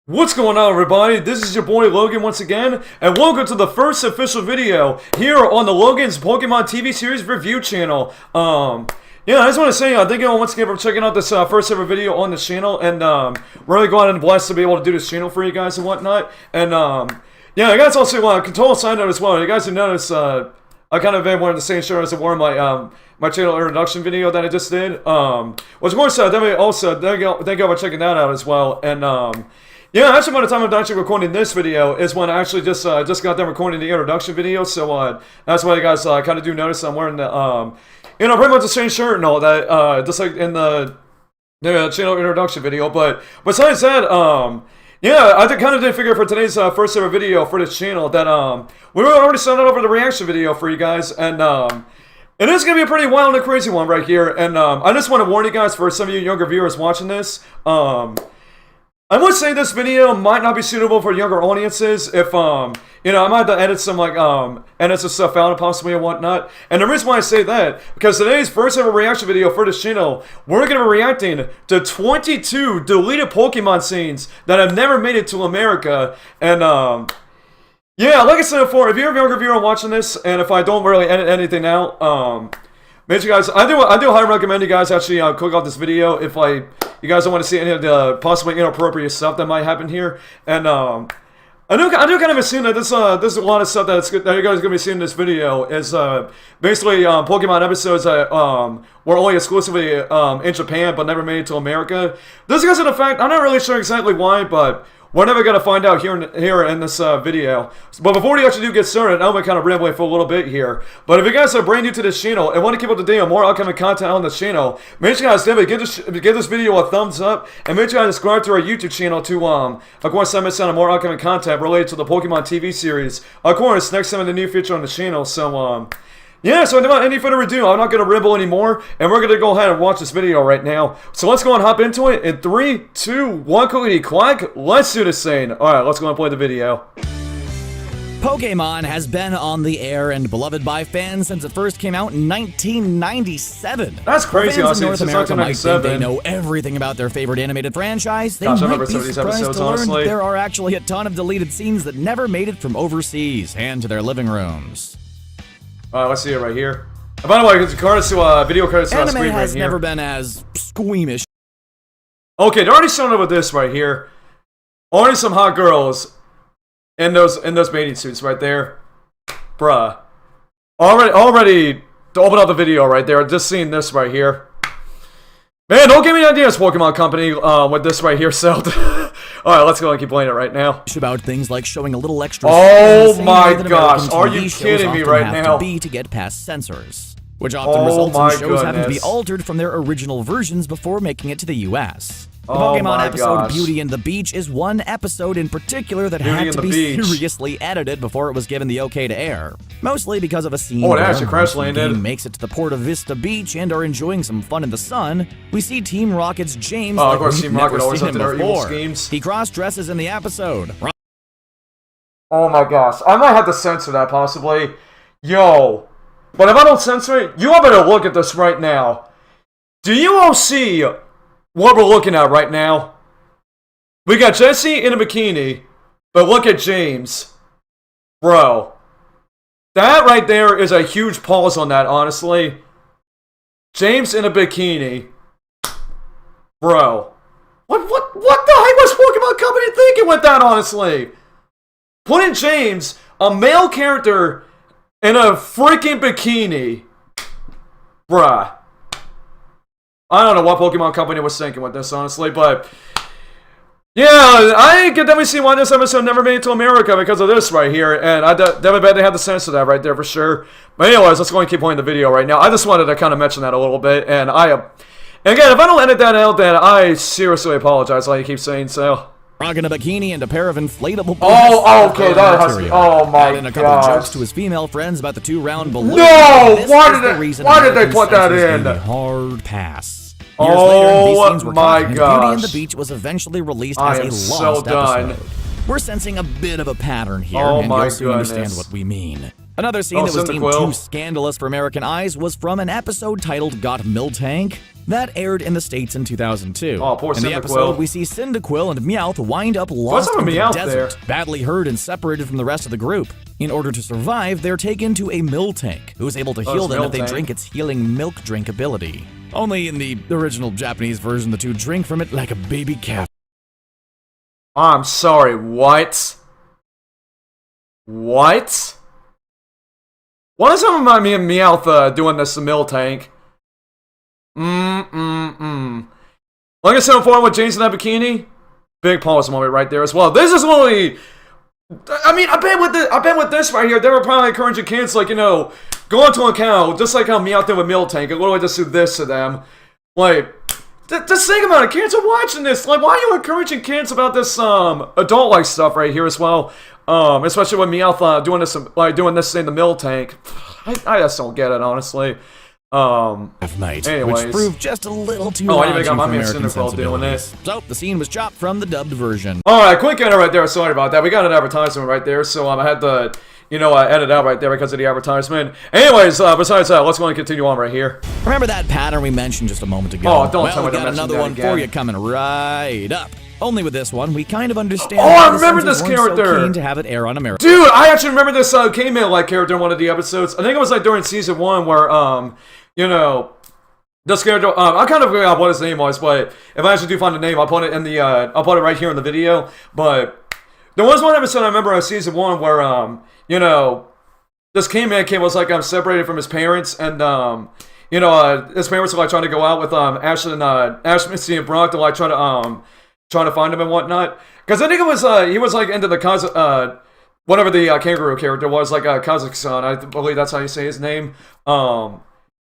What's going on, everybody? This is your boy Logan once again, and welcome to the first official video here on the Logan's Pokemon TV series review channel. Yeah, I just want to say thank you all once again for checking out this first ever video on the channel, and really glad and blessed to be able to do this channel for you guys and whatnot. And yeah, I guys also want a total side note as well. You guys have noticed I kind of been wearing the same shirt as I wore in my channel introduction video that I just did. Which of course definitely also thank you all for checking that out as well. And yeah, actually, by the time I'm actually recording this video is when I actually just got done recording the introduction video. So that's why you guys kind of do notice I'm wearing the pretty much the same shirt and all that, just like in the channel introduction video. But besides that, yeah, I kind of did figure for today's first ever video for this channel that we were already sent over the reaction video for you guys, and it is gonna be a pretty wild and crazy one right here. And I just want to warn you guys, for some of you younger viewers watching this, I would say this video might not be suitable for younger audiences. If I might have to edit some edit some stuff out possibly and whatnot. And the reason why I say that, because today's first ever reaction video for this channel, we're gonna be reacting to 22 deleted Pokemon scenes that have never made it to America. And yeah, like I said before, if you're a younger viewer watching this, and if I don't really edit anything out, make sure you guys, I do highly recommend you guys actually click off this video if you guys don't want to see any of the possibly inappropriate stuff that might happen here. And I do kind of assume that this is a lot of stuff that you guys are going to be seeing in this video is basically Pokemon episodes that were only exclusively in Japan but never made it to America. This is because of the fact, I'm not really sure exactly why, but we're never going to find out here in this video. But before we actually do get started, I'm going to kind of rambling for a little bit here. But if you guys are brand new to this channel and want to keep up to date on more upcoming content on this channel, make sure you guys definitely give this video a thumbs up, and make sure you guys subscribe to our YouTube channel to, of course, not miss out on more upcoming content related to the Pokemon TV series. Of course, next time in the near future on the channel. So, yeah, so without any further ado, I'm not going to ramble anymore, and we're going to go ahead and watch this video right now. So let's go and hop into it in 3, 2, 1, clickety clack. Let's do this thing. Alright, let's go and play the video. Pokémon has been on the air and beloved by fans since it first came out in 1997. That's crazy, fans in honestly. North Since America might think 1997. they know everything about their favorite animated franchise. They Gosh, I might remember be some of these surprised episodes, to learn honestly. there are actually a ton of deleted scenes that never made it from overseas and to their living rooms. Alright, let's see it right here. And by the way, it's video credits on the Anime screen right has here. never been as squeamish. Okay, they're already showing up with this right here. Already some hot girls in those bathing suits right there. Bruh. Already to open up the video right there. Just seeing this right here. Man, don't give me ideas, Pokemon Company, with this right here, so alright, let's go and keep playing it right now. About things like showing a little extra. Oh my gosh, are you kidding me right now? To get past censors, which often results in shows having to be altered from their original versions before making it to the US. The Pokemon episode Beauty and the Beach is one episode in particular that had to be seriously edited before it was given the okay to air. Mostly because of a scene where the team makes it to the Port of Vista Beach and are enjoying some fun in the sun. We see Team Rocket's James like we've never seen him before. He cross-dresses in the episode. Oh my gosh, I might have to censor that possibly. Yo. But if I don't censor it, you all better look at this right now. Do you all see what we're looking at right now? We got Jesse in a bikini, but look at James. Bro. That right there is a huge pause on that, honestly. James in a bikini. Bro. What the heck was Pokemon Company thinking with that, honestly? Putting James, a male character, in a freaking bikini. Bruh. I don't know what Pokemon Company was thinking with this, honestly, but yeah, I can definitely see why this episode never made it to America because of this right here, and I definitely bet they had to censor that right there for sure. But anyways, let's go and keep playing the video right now. I just wanted to kind of mention that a little bit, and again, if I don't edit that out, then I seriously apologize, like you keep saying so. Rocking a bikini and a pair of inflatable oh, okay, that has to, oh my god. And a couple of jokes to his female friends about the 2-round balloon. No! Why did they put that in? Hard pass. Oh my gosh. Beauty and the Beach was eventually released as a lost episode. We're sensing a bit of a pattern here, and you'll soon understand what we mean. Another scene that was deemed too scandalous for American eyes was from an episode titled Got Miltank. That aired in the States in 2002. Oh, poor In the Cyndaquil. episode, we see Cyndaquil and Meowth wind up lost in the desert, badly hurt and separated from the rest of the group. In order to survive, they're taken to a mill tank, who's able to heal them if they drink its healing milk drink ability. Only in the original Japanese version, the two drink from it like a baby calf. I'm sorry, what? What? Why does that remind me of Meowth doing this mill tank? Like I said before with James in that bikini, big pause moment right there as well. This is only, I mean, I bet with this right here, they were probably encouraging kids, like, you know, go onto a cow, just like how Meowth did with Mill Tank, and literally just do this to them. Like, just think about it, kids are watching this. Like, why are you encouraging kids about this adult-like stuff right here as well? Especially with Meowth doing this in the Mill Tank. I just don't get it, honestly. Which proved just a little too raunchy for American sensibilities. So, the scene was chopped from the dubbed version. Alright, quick edit right there, sorry about that. We got an advertisement right there, so I had to, you know, edit out right there because of the advertisement. Anyways, besides that, let's go and continue on right here. Remember that pattern we mentioned just a moment ago? Oh, don't tell me we got another one for you coming right up. Only with this one, we kind of understand. Oh, I remember this character. So keen to have it air on America. Dude, I actually remember this K-Man-like character in one of the episodes. I think it was like during season 1 where, you know, this character, I kind of figured out what his name was, but if I actually do find the name, I'll put it in the, I'll put it right here in the video. But there was one episode I remember in season 1 where, you know, this K-Man kid was like separated from his parents, and you know, his parents were like trying to go out with Ash, Misty, and Brock to like try to find him and whatnot. Because I think it was he was like into the whatever the kangaroo character was, like Kazakhstan. I believe that's how you say his name.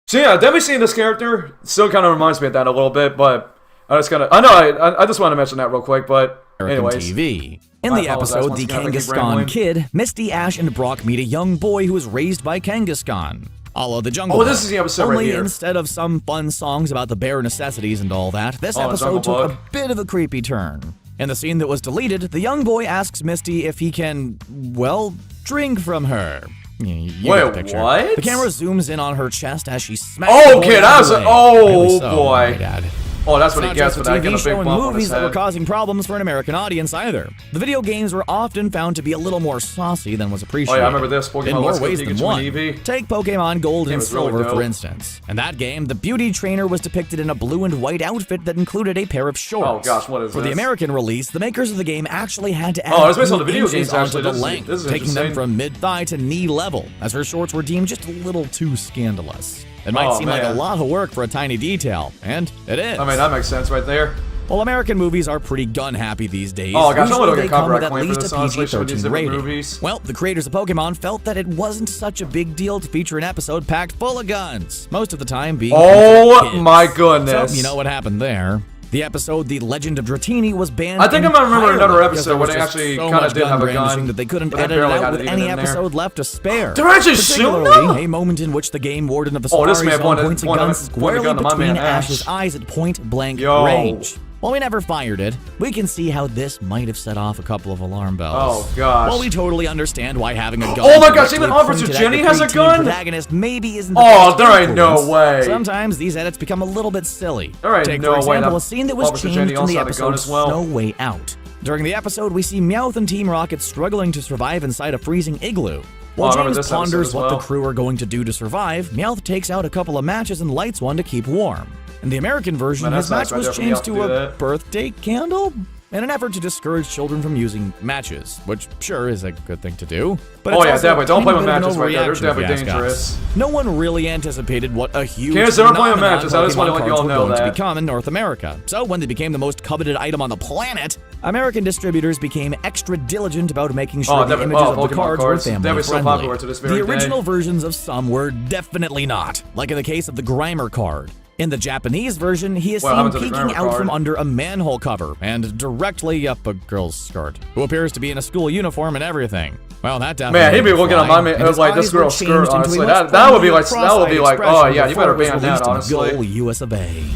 So yeah, definitely seeing this character still kind of reminds me of that a little bit, but I just kind of, I just want to mention that real quick, but anyways. TV. In the episode, the Kangaskhan Kid, Misty, Ash, and Brock meet a young boy who is raised by Kangaskhan. A la the Jungle Book. Oh, this is the episode right here. Only instead of some fun songs about the bare necessities and all that, this episode took a bit of a creepy turn. In the scene that was deleted, the young boy asks Misty if he can, well, drink from her. You Wait, the what? The camera zooms in on her chest as she smacks okay, that's boy. Dad. Oh, that's what he gets for that. TV show and movies that were causing problems for an American audience either. The video games were often found to be a little more saucy than was appreciated. Oh yeah, I remember this. Pokemon in more ways than one. Take Pokemon Gold and Silver, really for instance. In that game, the beauty trainer was depicted in a blue and white outfit that included a pair of shorts. Oh gosh, what is this? For the American release, the makers of the game actually had to add it's based on the video games actually. The length, taking them from mid-thigh to knee level, as her shorts were deemed just a little too scandalous. It might seem like a lot of work for a tiny detail, and it is. I mean, that makes sense right there. Well, American movies are pretty gun-happy these days. Oh gosh, I want to get copyright claim for this, honestly, with these different movies. Well, the creators of Pokemon felt that it wasn't such a big deal to feature an episode packed full of guns, most of the time being oh my goodness. So, you know what happened there. The episode The Legend of Dratini was banned. I think I might remember another episode where they actually kind of did have a gun that they couldn't edit it out with any episode left to spare. They're actually shooting them? A moment in which the game warden of the Safari Zone points a gun squarely between Ash's eyes at point-blank range. While we never fired it, we can see how this might have set off a couple of alarm bells. Oh gosh. While we totally understand why having a gun. Oh my gosh, even Officer Jenny has a gun? Protagonist maybe isn't the there ain't no way. Sometimes these edits become a little bit silly. There ain't Take, no for example, way a scene that was Officer changed Jenny in the also episode as well. Snow Way Out. During the episode, we see Meowth and Team Rocket struggling to survive inside a freezing igloo. While James ponders what the crew are going to do to survive, Meowth takes out a couple of matches and lights one to keep warm. In the American version, his match was changed to a birthday candle in an effort to discourage children from using matches, which sure is a good thing to do. But oh yeah, definitely. Don't play with matches right there. They're definitely dangerous. No one really anticipated what a huge never play with matches. I just want to let you all know that. To become in North America. So when they became the most coveted item on the planet, American distributors became extra diligent about making sure the images of the cards were family friendly. The original versions of some were definitely not, like in the case of the Grimer card. In the Japanese version, he is seen peeking out from under a manhole cover and directly up a girl's skirt, who appears to be in a school uniform and everything. Well, that definitely. Man, he'd be looking at my like this girl's skirt. Honestly, that would be like, oh yeah, you better ban that. Honestly. Goal US of A.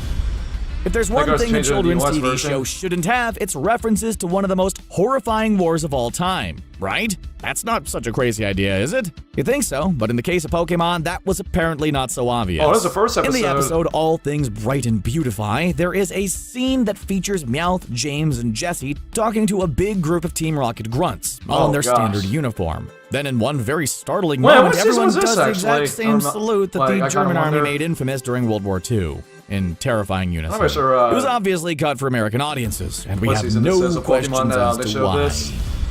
If there's one thing a children's TV show shouldn't have, it's references to one of the most horrifying wars of all time, right? That's not such a crazy idea, is it? You think so, but in the case of Pokémon, that was apparently not so obvious. Oh, that's the first episode. In the episode All Things Bright and Beautify, there is a scene that features Meowth, James, and Jessie talking to a big group of Team Rocket grunts, all in their standard uniform. Then in one very startling moment, everyone does the exact same salute that the German army made infamous during World War II. In terrifying unison. It was obviously cut for American audiences, and we have no questions as to why.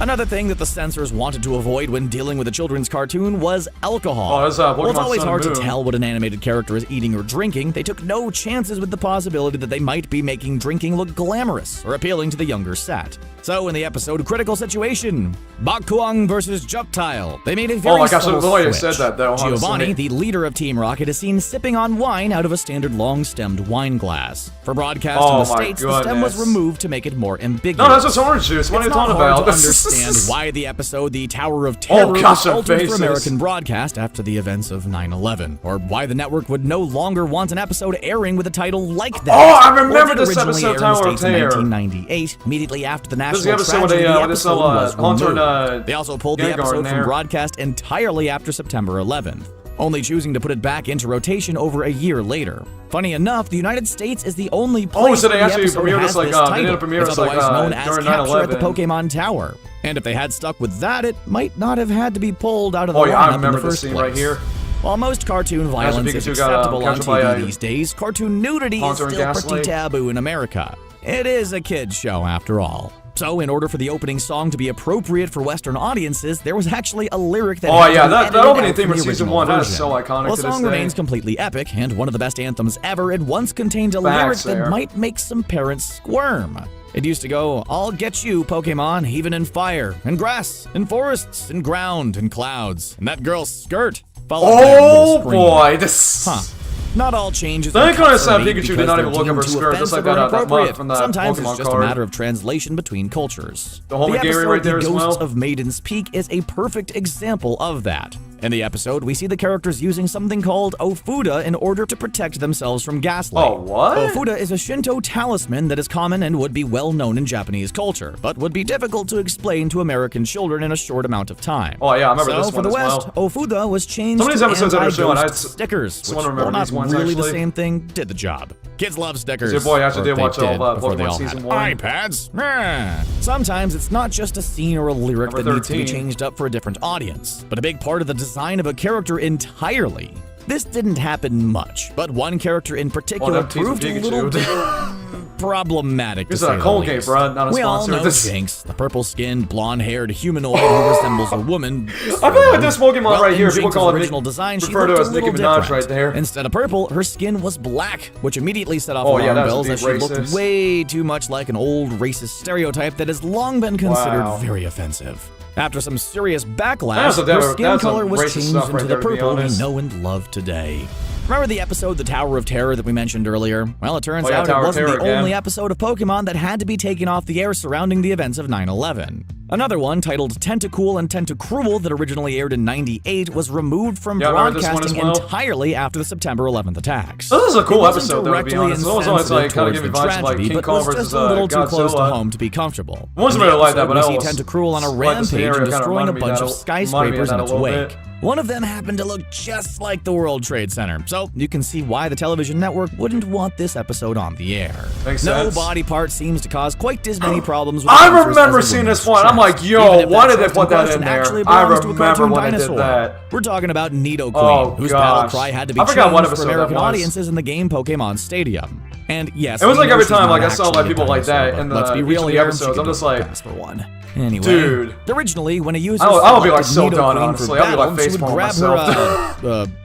Another thing that the censors wanted to avoid when dealing with a children's cartoon was alcohol. While it's always hard to tell what an animated character is eating or drinking, they took no chances with the possibility that they might be making drinking look glamorous or appealing to the younger set. So in the episode Critical Situation, Bakuang versus Juktile, they made a very subtle switch. Giovanni, the leader of Team Rocket, is seen sipping on wine out of a standard long-stemmed wine glass. For broadcast in the States, the stem was removed to make it more ambiguous. No, that's just orange juice. What are you talking about? Understand why the episode The Tower of Terror was altered for American broadcast after the events of 9/11, or why the network would no longer want an episode airing with a title like that. Oh, I remember this episode, Tower of Terror. In 1998, immediately after the national tragedy, the episode was removed. They also pulled the episode from broadcast entirely after September 11th, only choosing to put it back into rotation over a year later. Funny enough, the United States is the only place so they where the actually episode premiered has this, this title. It's otherwise known as Capture at the Pokémon Tower. And if they had stuck with that, it might not have had to be pulled out of the lineup in the first place. Right here. While most cartoon violence is acceptable on TV these days, cartoon nudity is still pretty taboo in America. It is a kid's show after all. So, in order for the opening song to be appropriate for Western audiences, there was actually a lyric that that opening theme of season 1 is so iconic. Well, the song remains completely epic and one of the best anthems ever. It once contained a lyric that might make some parents squirm. It used to go, "I'll get you, Pokemon, even in fire, in grass, in forests, in ground, in clouds." And that girl's skirt followed oh boy, this. Not all changes. That kind of sad Pikachu did not even look at her skirt, just like that month from that Sometimes Pokemon it's just a matter of translation between cultures. The whole Gary right there as well. Ghosts of Maiden's Peak is a perfect example of that. In the episode, we see the characters using something called Ofuda in order to protect themselves from gaslight. Oh, what? Ofuda is a Shinto talisman that is common and would be well known in Japanese culture, but would be difficult to explain to American children in a short amount of time. Oh yeah, I remember this one for the West, Ofuda was changed to anti-ghost stickers, which, while not really the same thing, did the job. Kids love stickers. Your boy actually did watch all of Pokemon Season 1. iPads? Sometimes it's not just a scene or a lyric that needs to be changed up for a different audience, but a big part of the design of a character entirely. This didn't happen much, but one character in particular proved a little bit problematic. This is a Colgate, bro, not a sponsor. We all know Jinx, the purple-skinned, blonde-haired humanoid who resembles a woman. I feel like this Pokemon right here, people call it original design, she refer to as Nicki Minaj right there. Instead of purple, her skin was black, which immediately set off alarm bells as she looked way too much like an old racist stereotype that has long been considered very offensive. After some serious backlash, her skin color was changed into the purple we know and love today. Remember the episode The Tower of Terror that we mentioned earlier? Well, it turns out it wasn't the only episode of Pokemon that had to be taken off the air surrounding the events of 9/11. Another one, titled Tentacool and Tentacruel, that originally aired in '98, was removed from broadcasting entirely after the September 11th attacks. This is a cool episode, though, to be honest. It wasn't directly insensitive towards the tragedy, but was just a little too close to home to be comfortable. I wasn't really like that, but I see Tentacruel on a rampage and destroying a bunch of skyscrapers in its wake. One of them happened to look just like the World Trade Center, so you can see why the television network wouldn't want this episode on the air. No body part seems to cause quite as many problems with I remember seeing this one. I'm like, yo, why did they put that in there? I remember when they did that. We're talking about Nidoqueen, whose battle cry had to be changed for American audiences in the game Pokemon Stadium. And yes, it was like every time I saw like people like that in the episodes, I'm just like, for one. Anyway, dude. Originally, when a user I'll be like so done, honestly. I'll be like facepalm myself.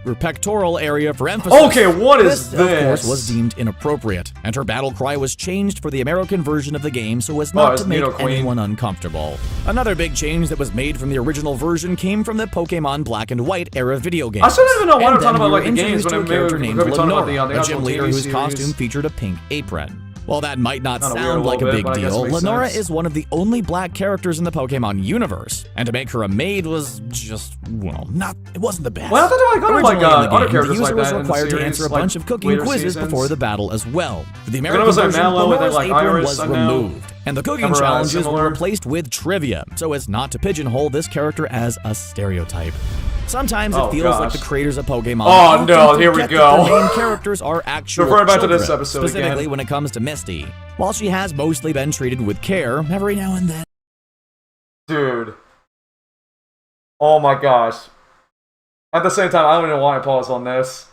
Her pectoral area for emphasis. Okay, what is this? Of course, was deemed inappropriate, and her battle cry was changed for the American version of the game so as not to make anyone uncomfortable. Another big change that was made from the original version came from the Pokemon Black and White era video games. I still don't even know why I'm talking about like the games, but I'm a character named Lenora, the a gym leader whose TV costume featured a pink apron. While that might not Kinda sound like a weird a big little bit, but I guess deal, it makes Lenora sense. is one of the only black characters in the Pokemon universe, and to make her a maid was just, well, it wasn't the best. Well, I thought I got Originally like in the other game, characters the user like was that in the required to series, answer a like, bunch of cooking later quizzes seasons. before the battle as well. For the it American was like version, Mallow and then, Lenora's like, apron Iris, was I know. removed, and the cooking Ever, challenges similar? were replaced with trivia, so as not to pigeonhole this character as a stereotype. Sometimes it feels like the creators of Pokemon Oh no, here we forget go. that their main characters are actual Referring back to children, this episode specifically again. when it comes to Misty. While she has mostly been treated with care, every now and then. Dude. Oh my gosh. At the same time, I don't even know why I paused on this.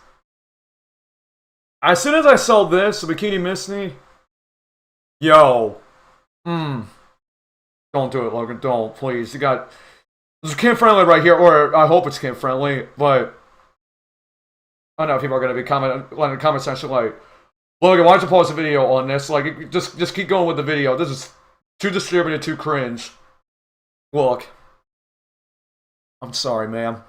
As soon as I saw this, the Bikini Misty, yo. Don't do it, Logan. Don't, please. You got... There's kid friendly right here, or I hope it's kid friendly, but I know people are going to be commenting in the comment section like, Logan, why'd you pause the video on this? Like, just keep going with the video. This is too distributed, too cringe. Look. I'm sorry, ma'am.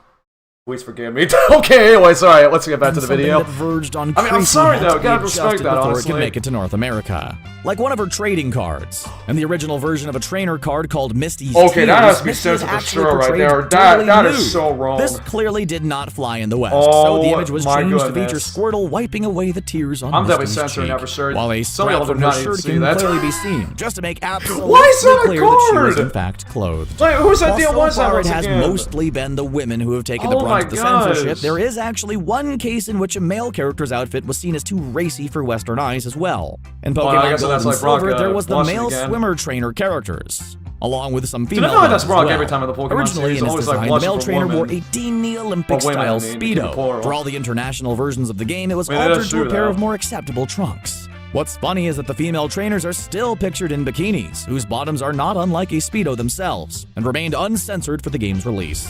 Please forgive me. Okay, anyways, alright, let's get back to the video. That verged on I mean, I'm sorry though, gotta respect adjusted that, before honestly. it can make it to North America. Like one of her trading cards, and the original version of a trainer card called Misty's Okay, that Tears, has to be Misty is censored for actually sure right portrayed there. totally That is nude. so wrong. This clearly did not fly in the West, Oh, so the image was my changed to feature goodness. Squirtle wiping away the tears on I'm definitely Misty's censoring cheek, that for sure. while a Some of strap y'all from do her not even shirt see can that. clearly be seen, just to make absolutely Why is that a clear that she was card? in fact clothed. Wait, who's that While deal so was that far it once has again? mostly been the women who have taken the Oh brunt my of the gosh. censorship, there is actually one case in which a male character's outfit was seen as too racy for Western eyes as well. In Well, I Pokemon guess Gold that's and like Brock, Silver, there was the Washington male again. swimmer trainer characters, along with some Dude, female I feel like ones that's as Brock well. every time in the Pokemon Originally series, in its always, like, design, the blushing male for trainer women. wore a Teeny Olympic-style I mean, keep it plural. Speedo. For all the international versions of the game, it was I mean, that's altered to a true, pair though. of more acceptable trunks. What's funny is that the female trainers are still pictured in bikinis, whose bottoms are not unlike a Speedo themselves, and remained uncensored for the game's release.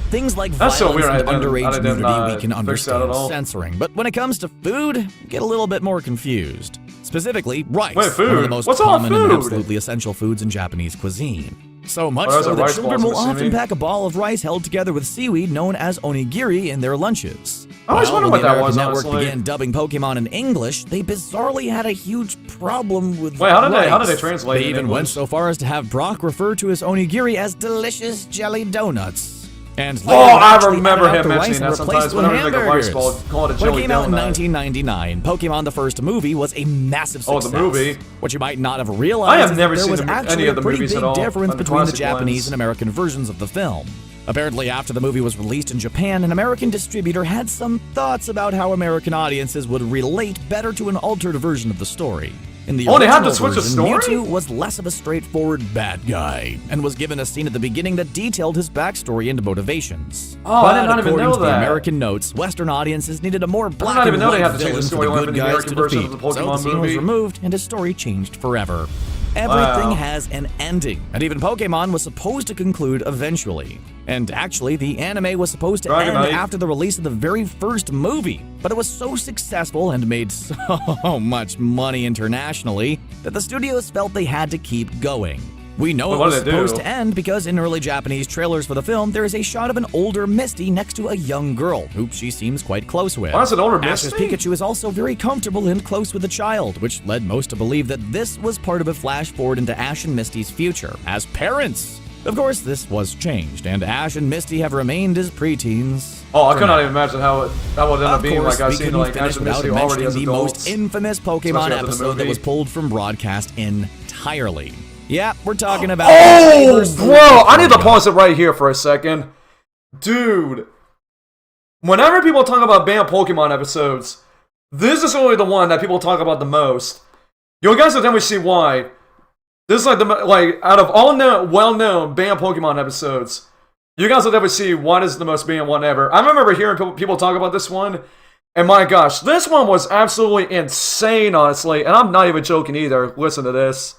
Things like That's so violence weird. and I didn't underage nudity we can fix that at understand all. censoring, but when it comes to food, get a little bit more confused. Specifically, rice, Wait, one of food? the most What's all common and food? absolutely essential foods in Japanese cuisine. So much there's so a that rice children balls, will I'm often assuming. pack a ball of rice held together with seaweed known as onigiri in their lunches. I always wondered when what the that was, American Network honestly. began dubbing Pokemon in English, they bizarrely had a huge problem with Wait, how did rice. they translate They it in even went English? so far as to have Brock refer to his onigiri as delicious jelly donuts. And Oh, later I actually remember added out him the rice mentioning and that replaced sometimes it with whenever they make a rice ball, hamburgers. call it a When it jelly came out in donut. 1999, Pokemon the first movie was a massive Oh, success. the movie. What you might not have realized I have is never that there seen was any actually of a the pretty movies big at all, difference like the between the classic Japanese ones. and American versions of the film. Apparently, after the movie was released in Japan, an American distributor had some thoughts about how American audiences would relate better to an altered version of the story. In the Oh, they had to original switch the version, story? Mewtwo was less of a straightforward bad guy, and was given a scene at the beginning that detailed his backstory and motivations. Oh, but I did not even according know to the that. American notes, Western audiences needed a more black not and even know they white had to change the villain for storyline the for good the guys American to version defeat. of the So the Pokemon scene was movie. removed, and his story changed forever. Everything Wow. has an ending, and even Pokemon was supposed to conclude eventually. And actually, the anime was supposed to Dragon end Knight. after the release of the very first movie, but it was so successful and made so much money internationally that the studios felt they had to keep going. We know Well, it what was did they supposed do? to end because in early Japanese trailers for the film, there is a shot of an older Misty next to a young girl, who she seems quite close with. Oh, that's an older Ash's Misty? Pikachu is also very comfortable and close with the child, which led most to believe that this was part of a flash forward into Ash and Misty's future as parents. Of course, this was changed, and Ash and Misty have remained as preteens. Oh, I for could not now. even imagine how that would end up Of being. course, Like, I've we seen, couldn't like, finish Ash and without Misty already mentioning as the adults. most infamous Pokemon Especially after the episode that movie. was pulled from broadcast entirely. Yeah, we're talking about... Oh, Tigers bro, I need to Pokemon. pause it right here for a second. Dude, whenever people talk about banned Pokemon episodes, this is only the one that people talk about the most. You guys will definitely see why. This is like out of all well-known banned Pokemon episodes, you guys will definitely see why this is the most banned one ever. I remember hearing people talk about this one, and my gosh, this one was absolutely insane, honestly, and I'm not even joking either. Listen to this.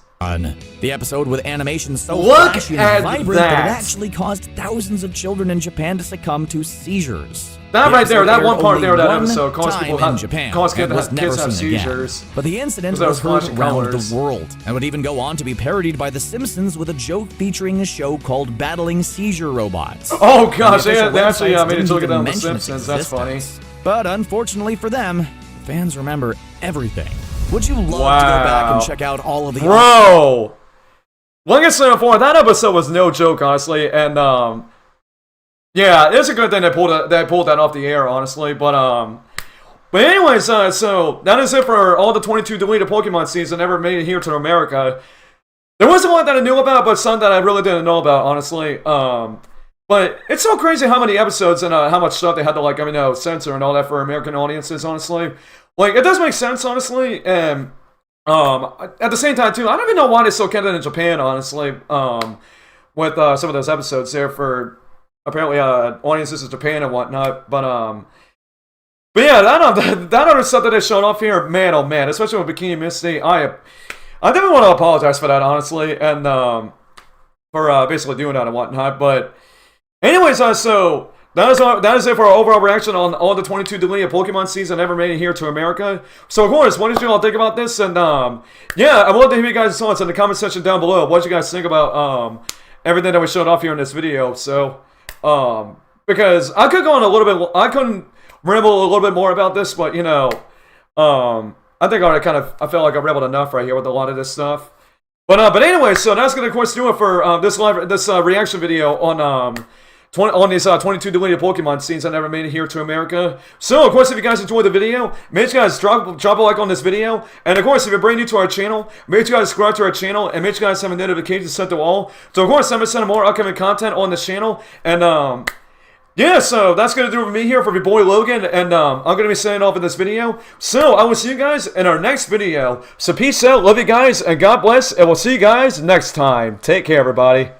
The episode with animation so Look flashy at and vibrant that that. it actually caused thousands of children in Japan to succumb to seizures. That The right there, episode that aired one part only there, that one episode caused time people in have- Japan caused kids and to was have- never kids to have seen again. seizures. But the incident Because that was was heard flashing around colors. the world and would even go on to be parodied by The Simpsons with a joke featuring a show called Battling Seizure Robots. Oh gosh, The official they actually websites made didn't it look at even them on The mention its Simpsons. That's funny. existence. But unfortunately for them, fans remember everything. Would you love to go back and check out all of the... Bro! Like I said before, that episode was no joke, honestly, and, yeah, it's a good thing they pulled that off the air, honestly, but anyways, so, that is it for all the 22 deleted Pokemon scenes that never made it here to America. There wasn't one that I knew about, but some that I really didn't know about, honestly, but it's so crazy how many episodes and how much stuff they had to, like, censor and all that for American audiences, honestly. Like, it does make sense, honestly, and, at the same time, too, I don't even know why they still kept it in Japan, honestly, with, some of those episodes there for, apparently, audiences in Japan and whatnot, but yeah, that other stuff that they showed off here, man, oh man, especially with Bikini Misty, I definitely want to apologize for that, honestly, and, for, basically doing that and whatnot, but, anyways, so, that is it for our overall reaction on all the 22 deleted Pokemon scenes that never made it here to America. So, of course, what did you all think about this? And, yeah, I would love to hear you guys' thoughts in the comment section down below. What did you guys think about, everything that we showed off here in this video? So, because I could go on a little bit, I couldn't ramble a little bit more about this, but, I think I felt like I rambled enough right here with a lot of this stuff. But anyway, so that's going to, of course, do it for, this reaction video on, on these 22 deleted Pokemon scenes that never made it here to America. So, of course, if you guys enjoyed the video, make sure you guys drop a like on this video. And, of course, if you're brand new to our channel, make sure you guys subscribe to our channel. And make sure you guys have a notification set to all. So, of course, I'm going to send more upcoming content on this channel. And, yeah, so that's going to do it for me here for your boy Logan. And, I'm going to be signing off in this video. So, I will see you guys in our next video. So, peace out, love you guys, and God bless. And we'll see you guys next time. Take care, everybody.